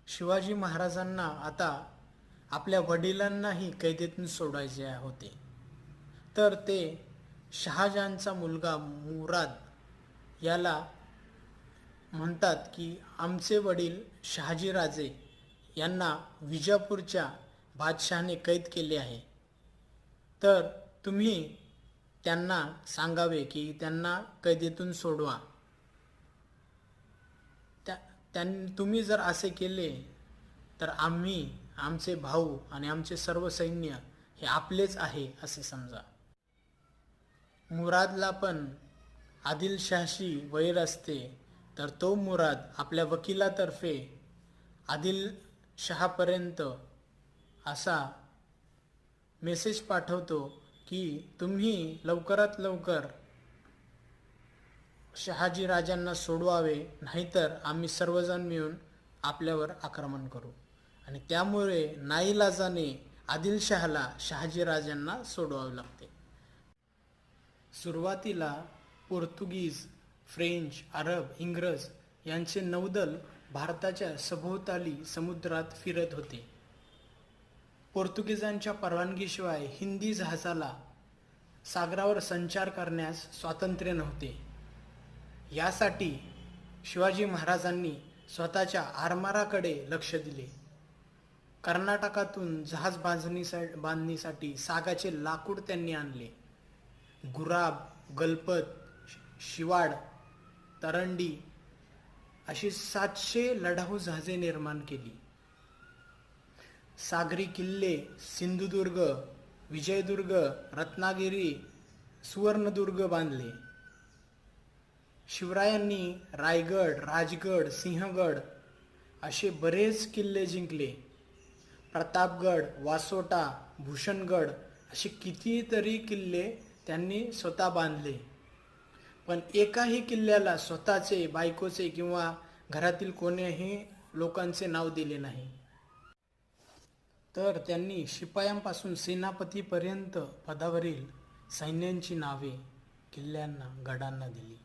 शिवाजी महाराजांना आता आपल्या वडिलांनाही कैदेतून सोडायचे होते. तर ते शहाजहानचा मुलगा मुराद याला म्हणतात की आमचे वडील शहाजीराजे यांना विजापूरच्या बादशहाने कैद केले आहे. तर तुम्ही त्यांना सांगावे की त्यांना कैदेतून सोडवा. तुम्ही जर असे केले तर आम्ही, आमचे भाऊ आणि आमचे सर्व सैन्य हे आपलेच आहे असे समजा. मुरादला पण आदिलशाहशी वैर असते, तर तो मुराद आपल्या वकिलातर्फे आदिलशहापर्यंत असा मेसेज पाठवतो की तुम्ही लवकरात लवकर शहाजी राजांना सोडवावे, नाहीतर आम्ही सर्वजण मिळून आपल्यावर आक्रमण करू. आणि त्यामुळे नाईलाजाने आदिलशहाला शहाजी राजांना सोडवावे लागते. सुरुवातीला पोर्तुगीज, फ्रेंच, अरब, इंग्रज यांचे नौदल भारताच्या सभोवताली समुद्रात फिरत होते. पोर्तुगीजांच्या परवानगीशिवाय हिंदी जहाजाला सागरावर संचार करण्यास स्वातंत्र्य नव्हते. यासाठी शिवाजी महाराजांनी स्वतःच्या आरमाराकडे लक्ष दिले. कर्नाटकातून जहाज बांधणीसाठी सागाचे लाकूड त्यांनी आणले. गुराब, गलपत, शिवाड, तरंडी अशी 700 लढाऊ जहाजे निर्माण केली. सागरी किल्ले सिंधुदुर्ग, विजयदुर्ग, रत्नागिरी, सुवर्णदुर्ग बांधले. शिवरायांनी रायगड, राजगड, सिंहगड असे बरेच किल्ले जिंकले. प्रतापगड, वासोटा, भूषणगड असे कितीतरी किल्ले त्यांनी स्वतः बांधले. पण एकाही किल्ल्याला स्वतःचे, बायकोचे किंवा घरातील कोण्याही लोकांचे नाव दिले नाही. तर त्यांनी शिपायांपासून सेनापतीपर्यंत पदावरील सैन्यांची नावे किल्ल्यांना, गडांना दिली.